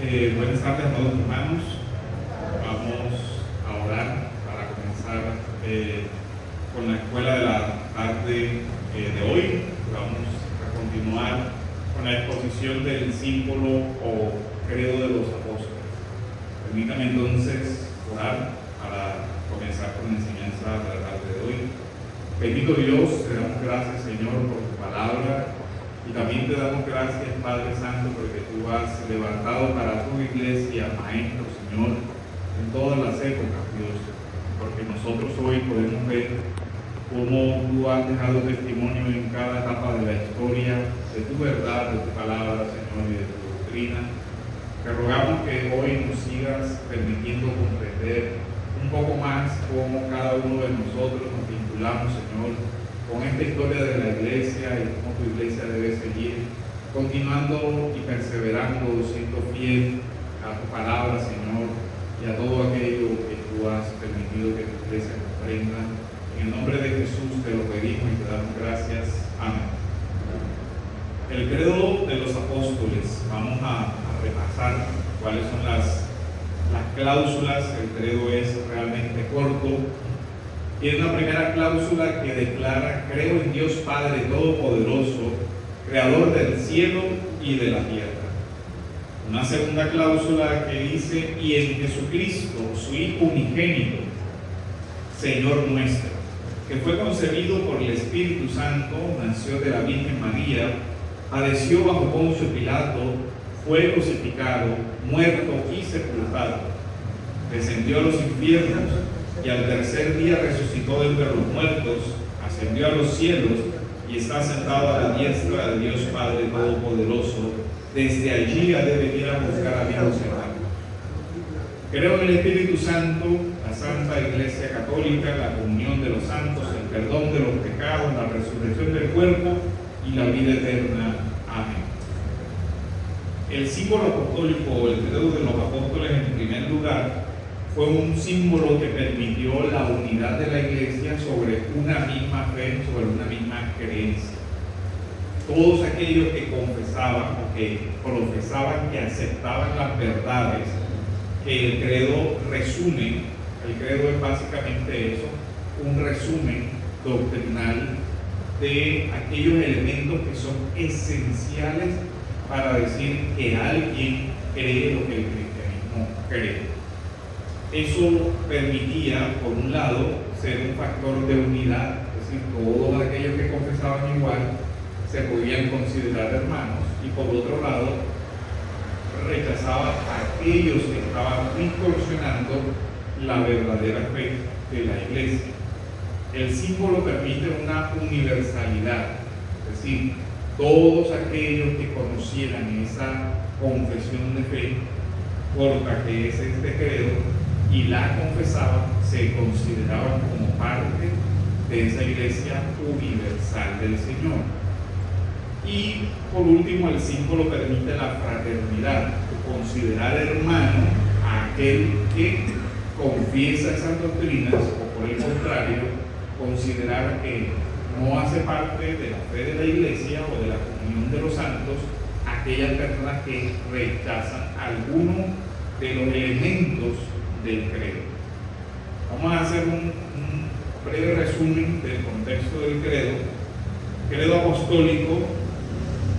Buenas tardes, amados hermanos. Vamos a orar para comenzar con la escuela de la tarde de hoy. Vamos a continuar con la exposición del símbolo o credo de los apóstoles. Permítame entonces orar para comenzar con la enseñanza de la tarde de hoy. Bendito Dios, te damos gracias, Señor, por tu palabra. Y también te damos gracias, Padre Santo, porque tú has levantado para tu iglesia maestro, Señor, en todas las épocas, Dios. Porque nosotros hoy podemos ver cómo tú has dejado testimonio en cada etapa de la historia, de tu verdad, de tu palabra, Señor, y de tu doctrina. Te rogamos que hoy nos sigas permitiendo comprender un poco más cómo cada uno de nosotros nos vinculamos, Señor, con esta historia de la iglesia y cómo tu iglesia debe seguir continuando y perseverando, siendo fiel a tu palabra, Señor, y a todo aquello que tú has permitido que tu iglesia comprenda. En el nombre de Jesús te lo pedimos y te damos gracias. Amén. El credo de los apóstoles. Vamos a repasar cuáles son las cláusulas. El credo es realmente corto. Tiene una primera cláusula que declara: creo en Dios Padre Todopoderoso, Creador del cielo y de la tierra. Una segunda cláusula que dice: y en Jesucristo, su Hijo unigénito, Señor nuestro, que fue concebido por el Espíritu Santo, nació de la Virgen María, padeció bajo Poncio Pilato, fue crucificado, muerto y sepultado, descendió a los infiernos, y al tercer día resucitó de entre los muertos, ascendió a los cielos y está sentado a la diestra de Dios Padre Todopoderoso. Desde allí ha de venir a buscar a Dios hermano. Creo en el Espíritu Santo, la Santa Iglesia Católica, la comunión de los santos, el perdón de los pecados, la resurrección del cuerpo y la vida eterna. Amén. El símbolo apostólico o el credo de los apóstoles, en primer lugar, fue un símbolo que permitió la unidad de la iglesia sobre una misma fe, sobre una misma creencia. Todos aquellos que confesaban o que profesaban que aceptaban las verdades que el credo resume, el credo es básicamente eso, un resumen doctrinal de aquellos elementos que son esenciales para decir que alguien cree lo que el cristianismo cree. Eso permitía, por un lado, ser un factor de unidad, es decir, todos aquellos que confesaban igual se podían considerar hermanos, y por otro lado, rechazaba a aquellos que estaban distorsionando la verdadera fe de la iglesia. El símbolo permite una universalidad, es decir, todos aquellos que conocieran esa confesión de fe corta que es este credo y la confesaban, se consideraban como parte de esa iglesia universal del Señor. Y por último, el símbolo permite la fraternidad, considerar hermano a aquel que confiesa esas doctrinas, o por el contrario, considerar que no hace parte de la fe de la iglesia o de la comunión de los santos aquellas personas que rechazan alguno de los elementos del credo. Vamos a hacer un breve resumen del contexto del credo. Credo apostólico,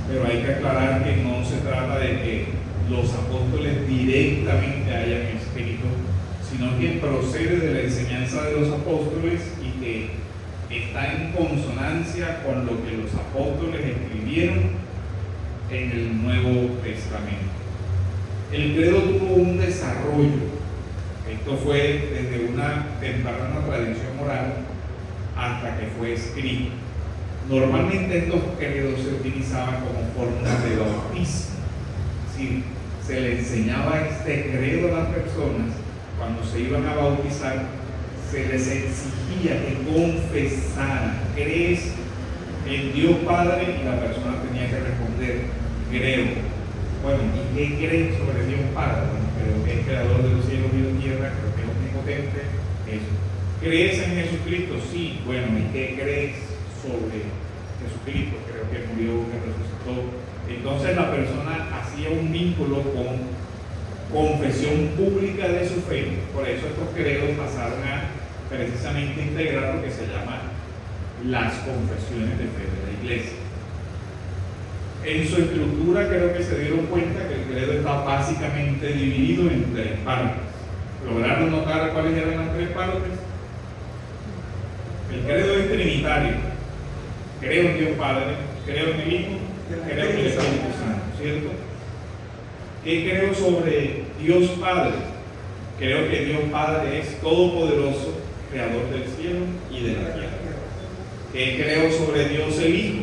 pero hay que aclarar que no se trata de que los apóstoles directamente hayan escrito, sino que procede de la enseñanza de los apóstoles y que está en consonancia con lo que los apóstoles escribieron en el Nuevo Testamento. El credo tuvo un desarrollo. Esto fue desde una temprana tradición oral hasta que fue escrito. Normalmente estos credos se utilizaban como forma de bautismo. Es decir, se le enseñaba este credo a las personas cuando se iban a bautizar, se les exigía que confesaran: ¿crees en Dios Padre? Y la persona tenía que responder: creo. Bueno, ¿y qué crees sobre Dios Padre? Bueno, creo que es creador de los cielos y de la tierra, creo que es omnipotente, eso. ¿Crees en Jesucristo? Sí. Bueno, ¿y qué crees sobre Jesucristo? Creo que murió, que resucitó. Entonces la persona hacía un vínculo con confesión pública de su fe. Por eso estos credos pasaron a precisamente integrar lo que se llama las confesiones de fe de la iglesia. En su estructura creo que se dieron cuenta que el credo está básicamente dividido en 3 partes. ¿Lograron notar cuáles eran las 3 partes? El credo es trinitario. Creo en Dios Padre, creo en el Hijo, creo en el Espíritu Santo, ¿cierto? ¿Qué creo sobre Dios Padre? Creo que Dios Padre es todopoderoso, creador del cielo y de la tierra. ¿Qué creo sobre Dios el Hijo?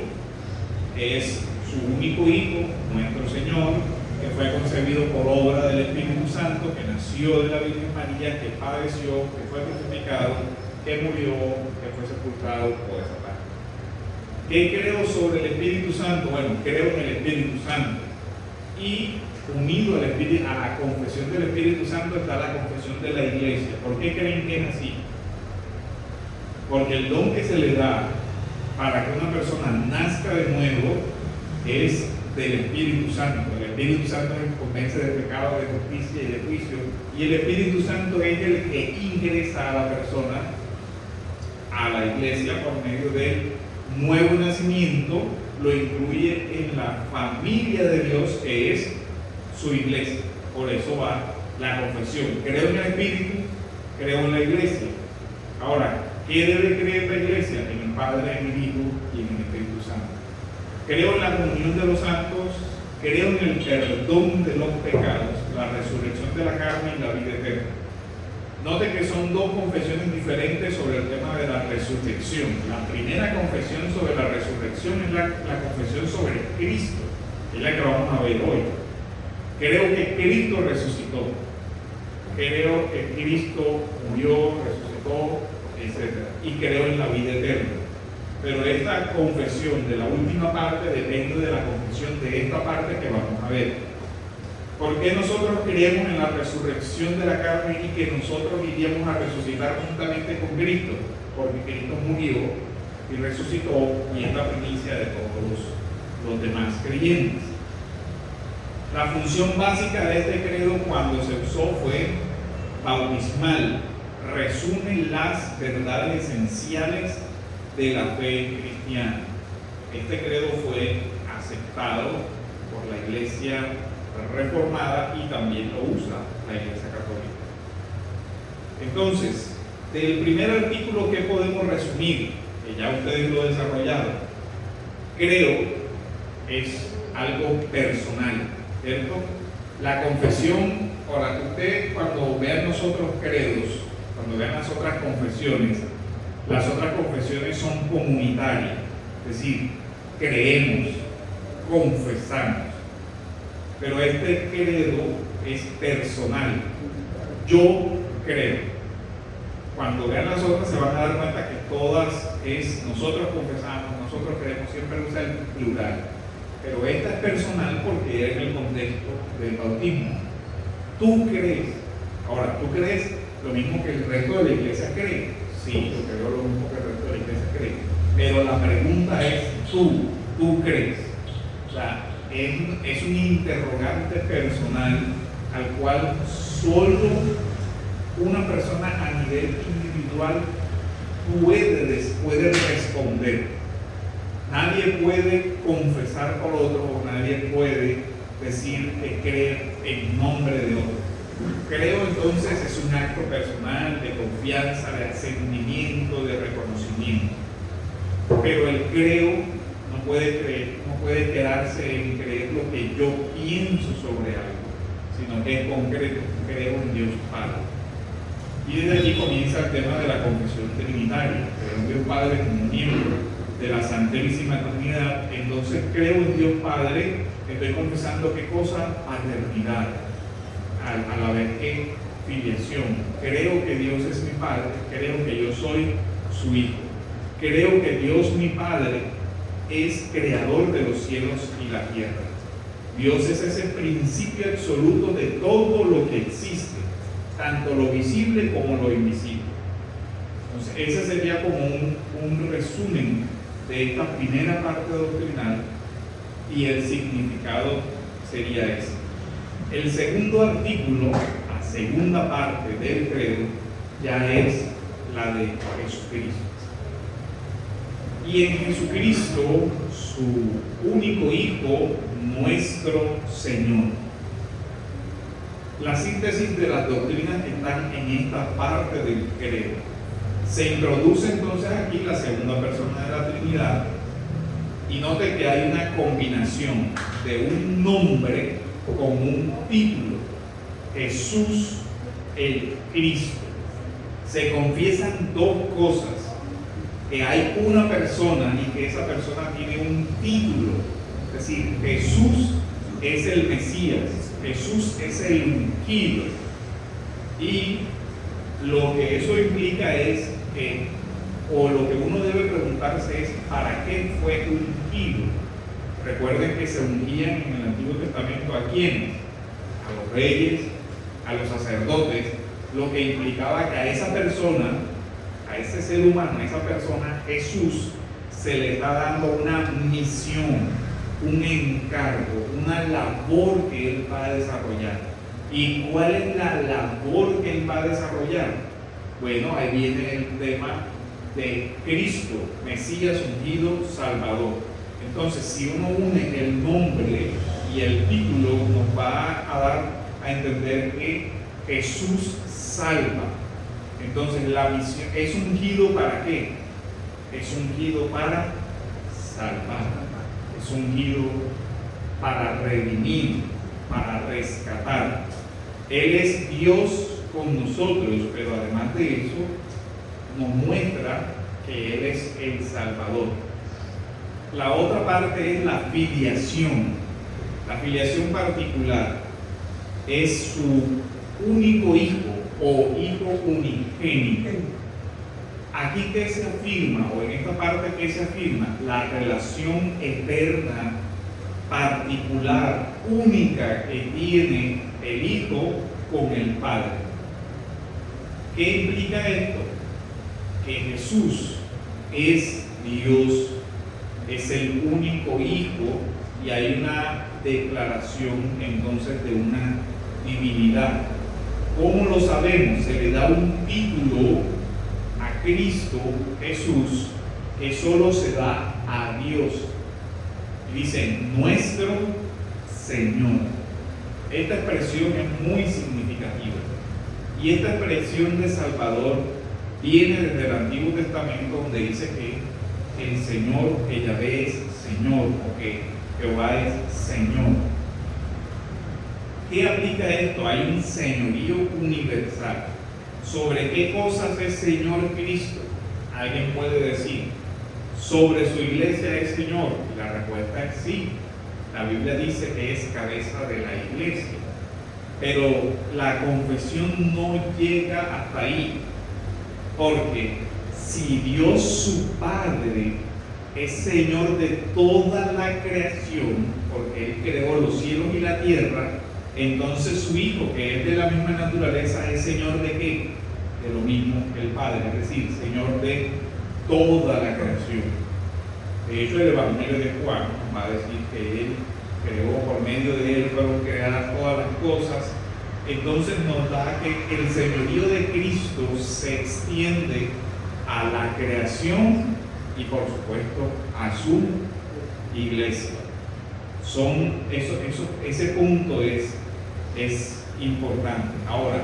Que es su único Hijo, nuestro Señor, que fue concebido por obra del Espíritu Santo, que nació de la Virgen María, que padeció, que fue crucificado, que murió, que fue sepultado, por esa parte. ¿Qué creo sobre el Espíritu Santo? Bueno, creo en el Espíritu Santo. Y unido a la confesión del Espíritu Santo está la confesión de la iglesia. ¿Por qué creen que es así? Porque el don que se le da para que una persona nazca de nuevo es del Espíritu Santo. El Espíritu Santo es el que convence de pecado, de justicia y de juicio. Y el Espíritu Santo es el que ingresa a la persona a la iglesia por medio del nuevo nacimiento, lo incluye en la familia de Dios, que es su iglesia. Por eso va la confesión. Creo en el Espíritu, creo en la iglesia. Ahora, ¿qué debe creer la iglesia? En el Padre, en el Hijo y en el Espíritu Santo. Creo en la comunión de los santos, creo en el perdón de los pecados, la resurrección de la carne y la vida eterna. Note que son 2 confesiones diferentes sobre el tema de la resurrección. La primera confesión sobre la resurrección es la confesión sobre Cristo, es la que vamos a ver hoy. Creo que Cristo resucitó, creo que Cristo murió, resucitó, etc. Y creo en la vida eterna. Pero esta confesión de la última parte depende de la confesión de esta parte que vamos a ver. ¿Por qué nosotros creemos en la resurrección de la carne y que nosotros iríamos a resucitar juntamente con Cristo? Porque Cristo murió y resucitó y es la primicia de todos los demás creyentes. La función básica de este credo cuando se usó fue bautismal. Resume las verdades esenciales de la fe cristiana. Este credo fue aceptado por la Iglesia reformada y también lo usa la Iglesia católica. Entonces, del primer artículo, ¿qué podemos resumir? Que ya ustedes lo desarrollaron. Creo es algo personal, ¿cierto? La confesión, ahora ustedes cuando vean los otros credos, cuando vean las otras confesiones son comunitarias, es decir, creemos, confesamos. Pero este credo es personal. Yo creo. Cuando vean las otras se van a dar cuenta que todas es nosotros confesamos, nosotros creemos, siempre usa el plural. Pero esta es personal porque es en el contexto del bautismo. Tú crees. Ahora, ¿tú crees lo mismo que el resto de la iglesia cree? Sí, yo creo lo mismo que el resto de la iglesia cree. Pero la pregunta es, ¿tú crees? O sea, es un interrogante personal al cual solo una persona a nivel individual puede responder. Nadie puede confesar por otro o nadie puede decir que cree en nombre de otro. Creo entonces es un acto personal de confianza, de asentimiento, de reconocimiento. Pero el creo no puede quedarse en creer lo que yo pienso sobre algo, sino que es concreto, creo en Dios Padre. Y desde allí comienza el tema de la confesión trinitaria. Creo en Dios Padre como miembro de la Santísima Trinidad. Entonces creo en Dios Padre, estoy confesando qué cosa, paternidad, a la vez que filiación. Creo que Dios es mi Padre, creo que yo soy su Hijo. Creo que Dios mi Padre es creador de los cielos y la tierra. Dios es ese principio absoluto de todo lo que existe, tanto lo visible como lo invisible. Entonces, ese sería como un resumen de esta primera parte doctrinal y el significado sería ese. El segundo artículo, la segunda parte del credo, ya es la de Jesucristo. Y en Jesucristo, su único Hijo, nuestro Señor. La síntesis de las doctrinas que están en esta parte del credo. Se introduce entonces aquí la segunda persona de la Trinidad y note que hay una combinación de un nombre con un título: Jesús el Cristo. Se confiesan dos cosas: que hay una persona y que esa persona tiene un título. Es decir, Jesús es el Mesías, Jesús es el ungido. Y lo que eso implica es que, o lo que uno debe preguntarse es, ¿para qué fue ungido? Recuerden que se ungían en el Antiguo Testamento ¿a quiénes? A los reyes, a los sacerdotes, lo que implicaba que a esa persona, a ese ser humano, a esa persona, Jesús, se le está dando una misión, un encargo, una labor que él va a desarrollar. ¿Y cuál es la labor que él va a desarrollar? Bueno, ahí viene el tema de Cristo, Mesías, ungido, Salvador. Entonces, si uno une el nombre y el título, nos va a dar a entender que Jesús salva. Entonces, la misión es ungido ¿para qué? Es ungido para salvar. Es ungido para redimir, para rescatar. Él es Dios con nosotros, pero además de eso, nos muestra que Él es el Salvador. La otra parte es la filiación. La filiación particular es su único hijo o hijo unigénito. Aquí que se afirma, o en esta parte que se afirma, la relación eterna, particular, única que tiene el Hijo con el Padre. ¿Qué implica esto? Que Jesús es Dios, es el único Hijo, y hay una declaración entonces de una divinidad. ¿Cómo lo sabemos? Se le da un título a Cristo Jesús que solo se da a Dios. Y dice, nuestro Señor. Esta expresión es muy significativa. Y esta expresión de Salvador viene desde el Antiguo Testamento, donde dice que el Señor, que Yahvé es Señor, o que Jehová es Señor. ¿Qué aplica esto? Hay un señorío universal. ¿Sobre qué cosas es Señor Cristo? Alguien puede decir, ¿sobre su iglesia es Señor? Y la respuesta es sí. La Biblia dice que es cabeza de la iglesia. Pero la confesión no llega hasta ahí. Porque si Dios su Padre es Señor de toda la creación, porque Él creó los cielos y la tierra, entonces su Hijo, que es de la misma naturaleza, es Señor de ¿qué? De lo mismo que el Padre, es decir, Señor de toda la creación. De hecho, el Evangelio de Juan va a decir que Él creó, por medio de Él fueron creadas todas las cosas. Entonces nos da que el señorío de Cristo se extiende a la creación y por supuesto a su iglesia. Ese punto es importante. Ahora,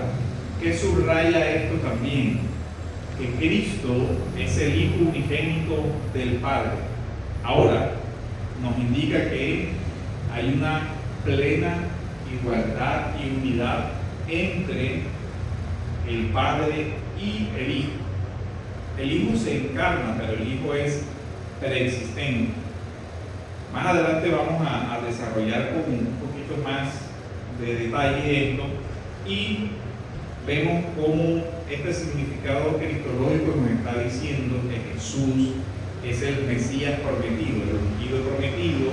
¿qué subraya esto también? Que Cristo es el Hijo unigénito del Padre. Ahora, nos indica que hay una plena igualdad y unidad entre el Padre y el Hijo. El Hijo se encarna, pero el Hijo es preexistente. Más adelante vamos a desarrollar con un poquito más de detalle esto y vemos cómo este significado cristológico nos está diciendo que Jesús es el Mesías prometido, el ungido prometido,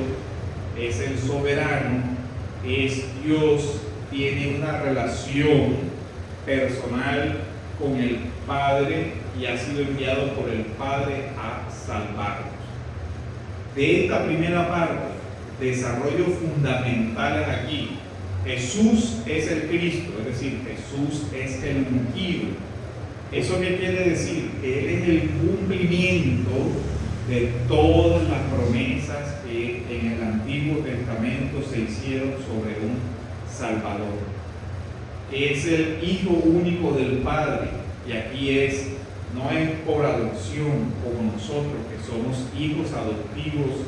es el soberano, es Dios, tiene una relación personal con el Padre y ha sido enviado por el Padre a salvarnos. De esta primera parte, desarrollos fundamentales aquí. Jesús es el Cristo, es decir, Jesús es el ungido. ¿Eso qué quiere decir? Que Él es el cumplimiento de todas las promesas que en el Antiguo Testamento se hicieron sobre un Salvador. Es el Hijo único del Padre, y aquí no es por adopción como nosotros, que somos hijos adoptivos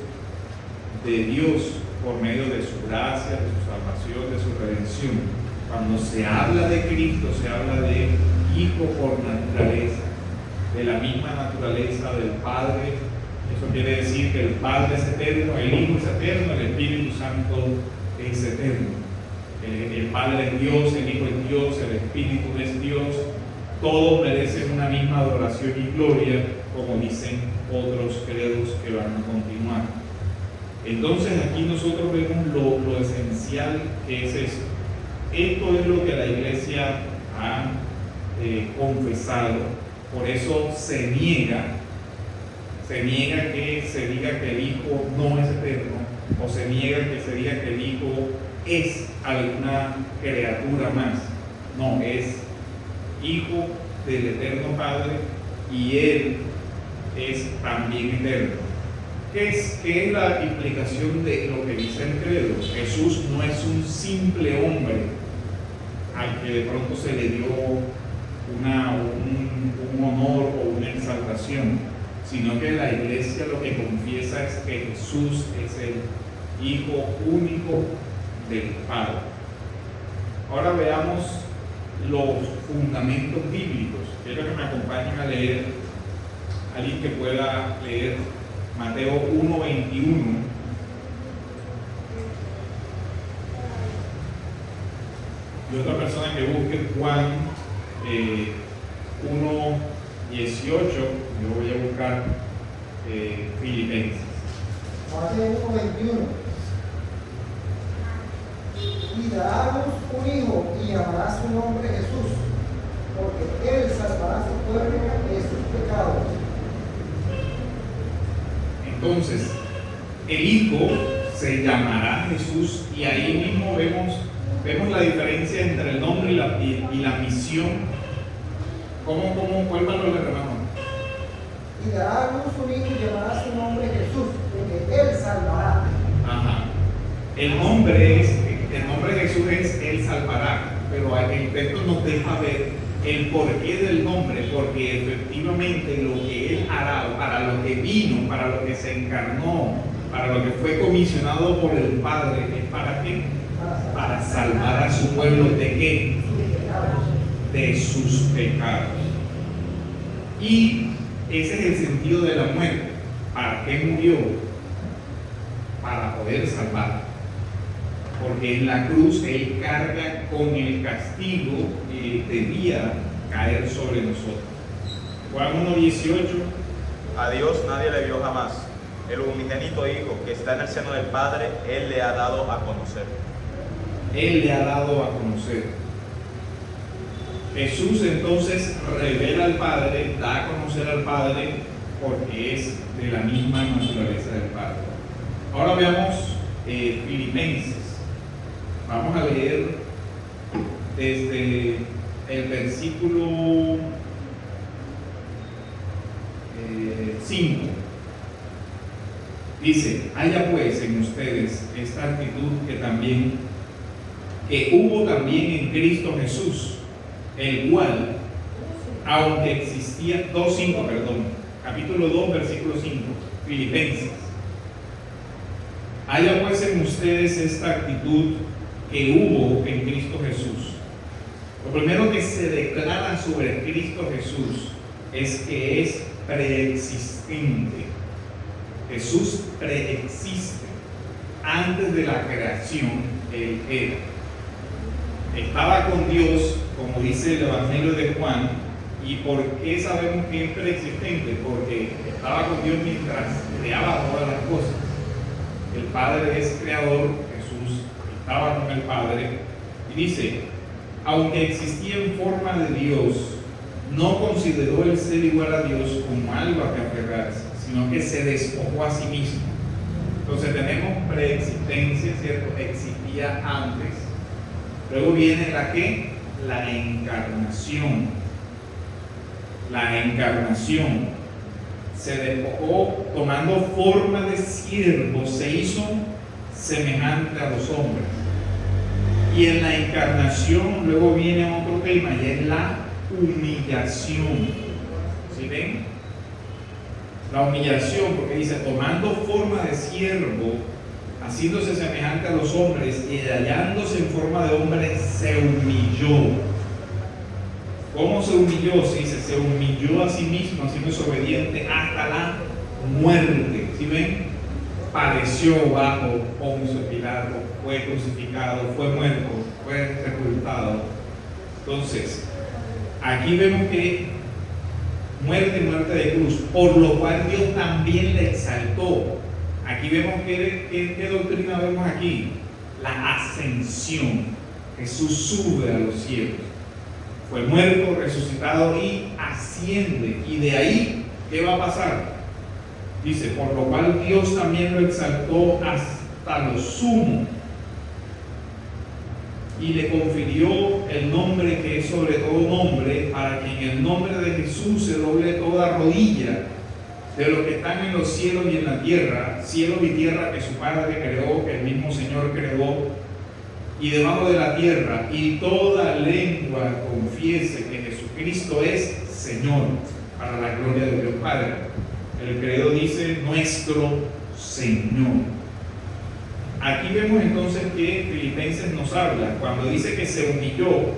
de Dios por medio de su gracia, de su salvación, de su redención. Cuando se habla de Cristo, se habla de Hijo por naturaleza, de la misma naturaleza del Padre. Eso quiere decir que el Padre es eterno, el Hijo es eterno, el Espíritu Santo es eterno. El Padre es Dios, el Hijo es Dios, el Espíritu es Dios. Todos merecen una misma adoración y gloria, como dicen otros credos que van a continuar. Entonces aquí nosotros vemos lo esencial que es esto. Esto es lo que la Iglesia ha confesado. Por eso se niega que se diga que el Hijo no es eterno, o se niega que se diga que el Hijo es alguna criatura más. No, es Hijo del eterno Padre, y Él es también eterno. ¿Qué es la implicación de lo que dice el credo? Jesús no es un simple hombre al que de pronto se le dio un honor o una exaltación, sino que la Iglesia lo que confiesa es que Jesús es el Hijo único del Padre. Ahora veamos los fundamentos bíblicos. Quiero que me acompañen a leer, alguien que pueda leer Mateo 1:21. Y otra persona que busque Juan 1:18. Yo voy a buscar Filipenses. Mateo 1:21. Y dará un hijo y llamará su nombre Jesús, porque Él salvará a su pueblo de sus pecados. Entonces, el Hijo se llamará Jesús, y ahí mismo vemos la diferencia entre el nombre y la misión. ¿Cuál valor le remamos? Y dará a luz un hijo y llamará su nombre Jesús, porque Él salvará. Ajá. El nombre de Jesús es Él salvará, pero el texto nos deja ver el porqué del nombre, porque efectivamente lo que Él hará, para lo que vino, para lo que se encarnó, para lo que fue comisionado por el Padre, ¿es para qué? Para salvar a su pueblo ¿de qué? De sus pecados. Y ese es el sentido de la muerte. ¿Para qué murió? Para poder salvar. Porque en la cruz Él carga con el castigo que debía caer sobre nosotros. Juan 1:18. A Dios nadie le vio jamás. El unigénito Hijo que está en el seno del Padre, Él le ha dado a conocer. Él le ha dado a conocer. Jesús entonces revela al Padre, da a conocer al Padre, porque es de la misma naturaleza del Padre. Ahora veamos Filipenses. Vamos a leer desde el versículo 5. Dice: haya pues en ustedes esta actitud que hubo también en Cristo Jesús, el cual, aunque existía, capítulo 2, versículo 5, Filipenses. Haya pues en ustedes esta actitud que hubo en Cristo Jesús. Lo primero que se declara sobre Cristo Jesús es que es preexistente. Jesús preexiste. Antes de la creación, Él era. Estaba con Dios, como dice el Evangelio de Juan. ¿Y por qué sabemos que es preexistente? Porque estaba con Dios mientras creaba todas las cosas. El Padre es creador, Jesús estaba con el Padre, y dice: aunque existía en forma de Dios, no consideró el ser igual a Dios como algo a que aferrarse, sino que se despojó a sí mismo. Entonces tenemos preexistencia, ¿cierto? Existía antes, Luego viene la ¿qué? La encarnación. La encarnación. Se despojó tomando forma de siervo, se hizo semejante a los hombres. Y en la encarnación luego viene otro tema y es la humillación. ¿Sí ven? La humillación, porque dice, tomando forma de siervo, haciéndose semejante a los hombres y hallándose en forma de hombre, se humilló. ¿Cómo se humilló? Se dice, se humilló a sí mismo, haciéndose obediente hasta la muerte. ¿Sí ven? Padeció bajo Poncio Pilato, fue crucificado, fue muerto, fue sepultado. Entonces, aquí vemos que muerte de cruz, por lo cual Dios también le exaltó. Aquí vemos ¿qué doctrina vemos aquí? La ascensión. Jesús sube a los cielos. Fue muerto, resucitado y asciende. Y de ahí, ¿qué va a pasar? Dice, por lo cual Dios también lo exaltó hasta lo sumo y le confirió el nombre que es sobre todo nombre, para que en el nombre de Jesús se doble toda rodilla de los que están en los cielos y en la tierra, cielos y tierra que su Padre creó, que el mismo Señor creó, y debajo de la tierra, y toda lengua confiese que Jesucristo es Señor, para la gloria de Dios Padre. El credo dice nuestro Señor. Aquí vemos entonces que Filipenses nos habla, cuando dice que se humilló,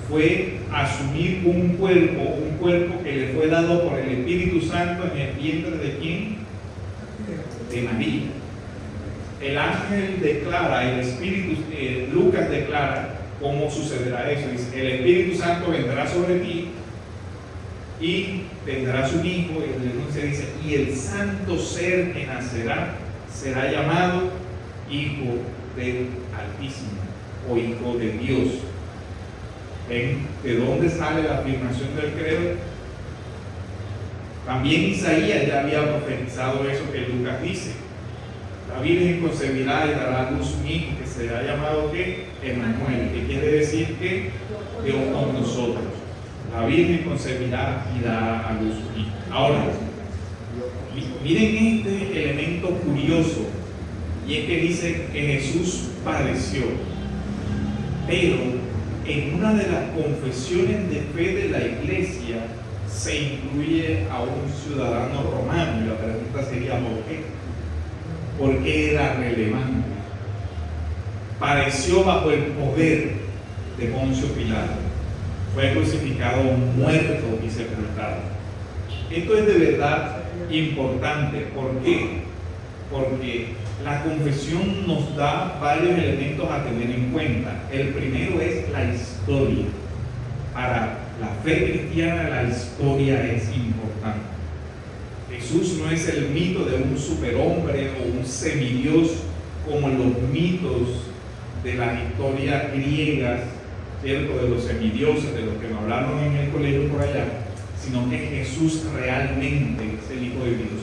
fue asumir un cuerpo que le fue dado por el Espíritu Santo en el vientre de ¿quién? De María. El ángel declara, el Espíritu, Lucas declara cómo sucederá eso. Dice, el Espíritu Santo vendrá sobre ti y tendrás un hijo, y el anuncio dice, y el santo ser que nacerá será llamado Hijo del Altísimo o Hijo de Dios. ¿Ven de dónde sale la afirmación del credo? También Isaías ya había profetizado eso que Lucas dice. La Virgen concebirá y dará a luz un hijo que será llamado ¿qué? Emmanuel, que quiere decir que Dios con nosotros. La Virgen concebirá y dará a luz un hijo. Ahora, miren este elemento curioso, y es que dice que Jesús padeció, pero en una de las confesiones de fe de la iglesia se incluye a un ciudadano romano, y la pregunta sería ¿por qué? ¿Por qué era relevante? Padeció bajo el poder de Poncio Pilato, fue crucificado, muerto y sepultado. Esto es de verdad importante. ¿Por qué? Porque la confesión nos da varios elementos a tener en cuenta. El primero es la historia. Para la fe cristiana la historia es importante. Jesús no es el mito de un superhombre o un semidios como los mitos de las historias griegas, ¿cierto? De los semidioses, de los que nos hablaron en el colegio por allá, sino que Jesús realmente es el Hijo de Dios,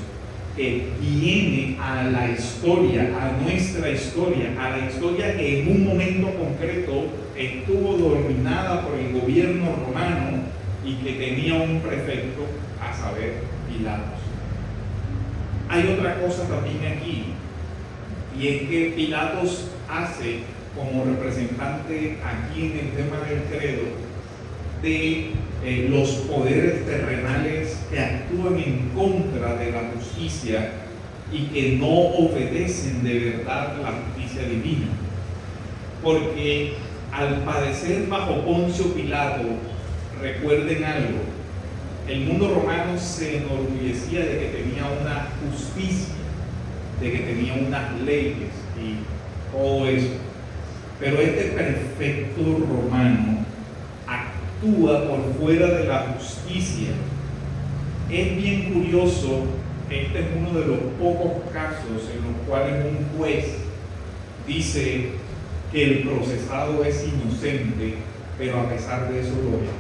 que viene a la historia, a nuestra historia, a la historia que en un momento concreto estuvo dominada por el gobierno romano y que tenía un prefecto, a saber, Pilatos. Hay otra cosa también aquí, y es que Pilatos hace como representante aquí en el tema del credo de los poderes terrenales que actúan en contra de la justicia y que no obedecen de verdad la justicia divina. Porque al padecer bajo Poncio Pilato, recuerden algo, el mundo romano se enorgullecía de que tenía una justicia, de que tenía unas leyes y todo eso. Pero este prefecto romano actúa por fuera de la justicia. Es bien curioso, este es uno de los pocos casos en los cuales un juez dice que el procesado es inocente, pero a pesar de eso lo es.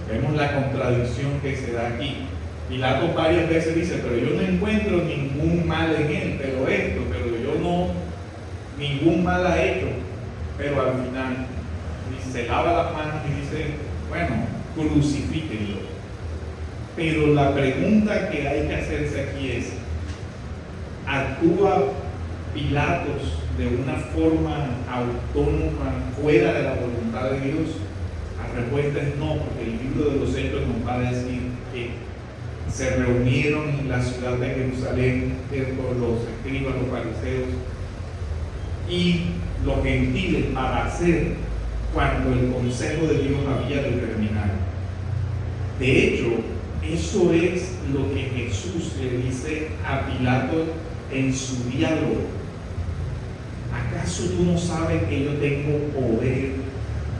Vemos la contradicción que se da aquí. Pilato varias veces dice, pero yo no encuentro ningún mal en él, pero yo no, ningún mal ha hecho. pero al final se lava las manos y dice, bueno, crucifíquenlo. Pero la pregunta que hay que hacerse aquí es, ¿actúa Pilatos de una forma autónoma, fuera de la voluntad de Dios? La respuesta es no, porque el libro de los Hechos nos va a decir que se reunieron en la ciudad de Jerusalén, todos los escribas, los fariseos y los gentiles para hacer cuando el consejo de Dios había determinado. De hecho, eso es lo que Jesús le dice a Pilato en su diálogo. ¿Acaso tú no sabes que yo tengo poder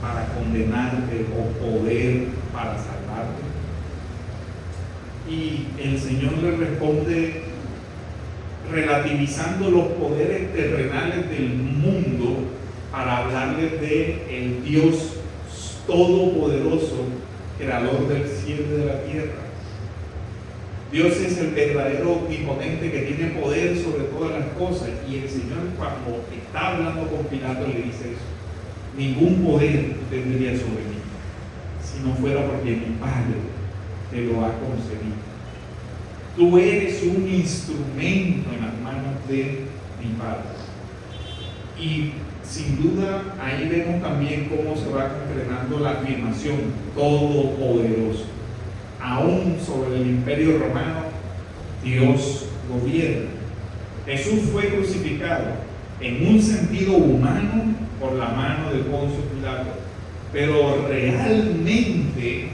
para condenarte o poder para salvarte? Y el Señor le responde relativizando los poderes terrenales del mundo para hablarles de el Dios todopoderoso, creador del cielo y de la tierra. Dios es el verdadero omnipotente que tiene poder sobre todas las cosas, y el Señor, cuando está hablando con Pilato, le dice eso: ningún poder tendría sobre mí si no fuera porque mi Padre te lo ha concedido. Tú eres un instrumento en las manos de mi Padre. Y sin duda ahí vemos también cómo se va concretando la afirmación todopoderoso. Aún sobre el imperio romano, Dios gobierna. Jesús fue crucificado en un sentido humano por la mano de Poncio Pilato, pero realmente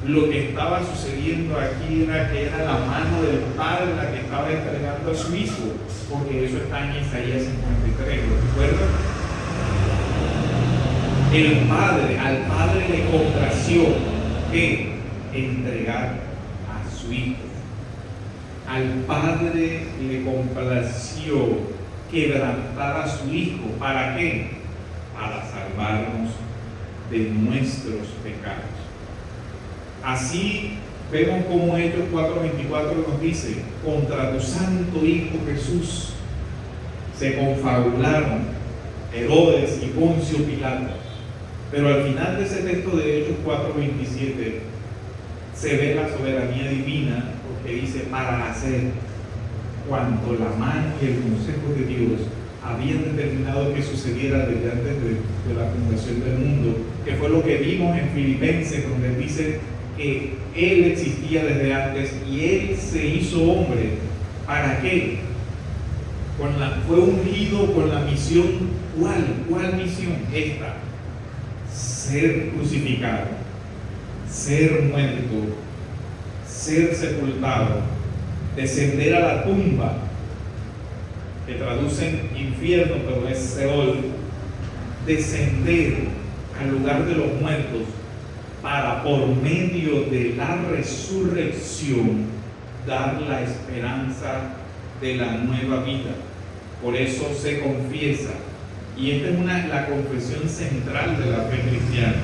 lo que estaba sucediendo aquí era que era la mano del Padre la que estaba entregando a su Hijo, porque eso está en Isaías 53, ¿lo recuerdan? Al Padre le complació que entregar a su Hijo. Al Padre le complació quebrantar a su Hijo. ¿Para qué? Para salvarnos de nuestros pecados. Así vemos como Hechos 4:24 nos dice: contra tu santo Hijo Jesús se confabularon Herodes y Poncio Pilato. Pero al final de ese texto de Hechos 4:27 se ve la soberanía divina, porque dice: para hacer cuanto la mano y el consejo de Dios habían determinado que sucediera desde antes de la fundación del mundo, que fue lo que vimos en Filipenses, donde dice que Él existía desde antes y Él se hizo hombre. ¿Para qué? Fue ungido con la misión. ¿Cuál misión? Esta: ser crucificado, ser muerto, ser sepultado, descender a la tumba, que traducen infierno, pero es Seol, descender al lugar de los muertos para, por medio de la resurrección, dar la esperanza de la nueva vida. Por eso se confiesa, y esta es la confesión central de la fe cristiana: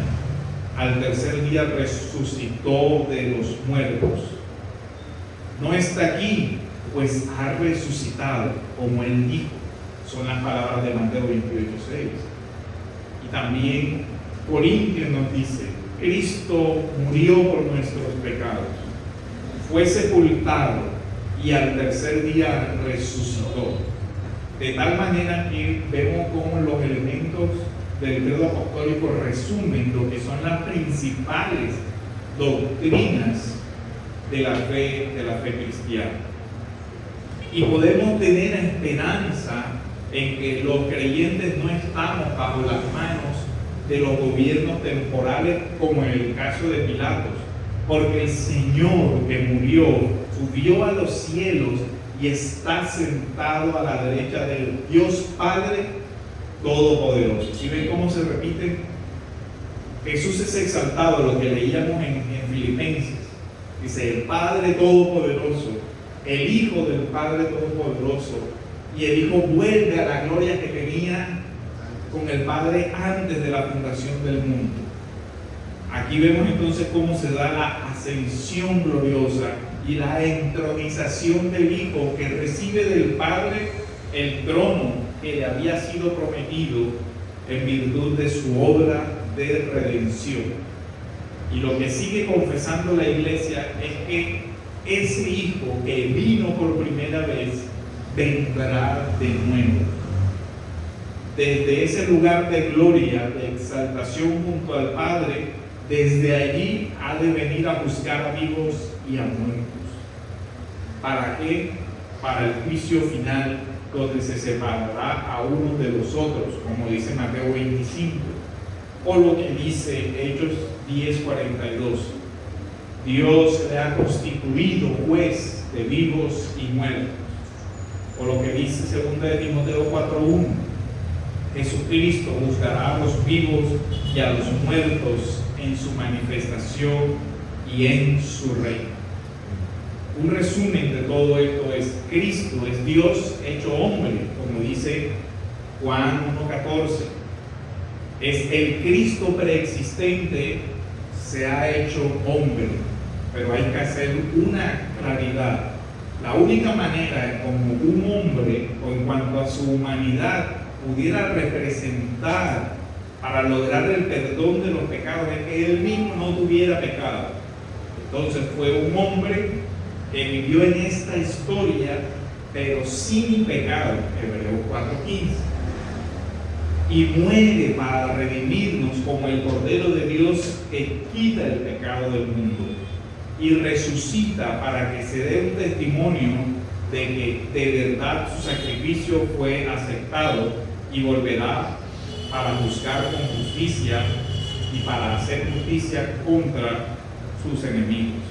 al tercer día resucitó de los muertos. No está aquí, pues ha resucitado, como Él dijo. Son las palabras de Mateo 28:6. Y también Corintios nos dice: Cristo murió por nuestros pecados, fue sepultado y al tercer día resucitó. De tal manera que vemos cómo los elementos del credo apostólico resumen lo que son las principales doctrinas de la fe cristiana. Y podemos tener esperanza en que los creyentes no estamos bajo las manos de los gobiernos temporales, como en el caso de Pilatos, porque el Señor que murió subió a los cielos y está sentado a la derecha del Dios Padre Todopoderoso. ¿Sí ven cómo se repite? Jesús es exaltado, lo que leíamos en Filipenses. Dice: el Padre Todopoderoso, el Hijo del Padre Todopoderoso, y el Hijo vuelve a la gloria que tenía con el Padre antes de la fundación del mundo. Aquí vemos entonces cómo se da la ascensión gloriosa y la entronización del Hijo, que recibe del Padre el trono que le había sido prometido en virtud de su obra de redención. Y lo que sigue confesando la iglesia es que ese Hijo que vino por primera vez vendrá de nuevo. Desde ese lugar de gloria, de exaltación junto al Padre, desde allí ha de venir a buscar a vivos y a muertos. ¿Para qué? Para el juicio final, donde se separará a uno de los otros, como dice Mateo 25, o lo que dice Hechos 10:42. Dios le ha constituido juez de vivos y muertos. O lo que dice 2 de Timoteo 4:1. Jesucristo juzgará a los vivos y a los muertos en su manifestación y en su reino. Un resumen de todo esto es: Cristo es Dios hecho hombre, como dice Juan 1:14. Es el Cristo preexistente, se ha hecho hombre. Pero hay que hacer una claridad. La única manera en como un hombre, o en cuanto a su humanidad, pudiera representar para lograr el perdón de los pecados es que él mismo no tuviera pecado. Entonces fue un hombre que vivió en esta historia, pero sin pecado, Hebreos 4:15, y muere para redimirnos como el Cordero de Dios que quita el pecado del mundo, y resucita para que se dé un testimonio de que de verdad su sacrificio fue aceptado, y volverá para juzgar con justicia y para hacer justicia contra sus enemigos.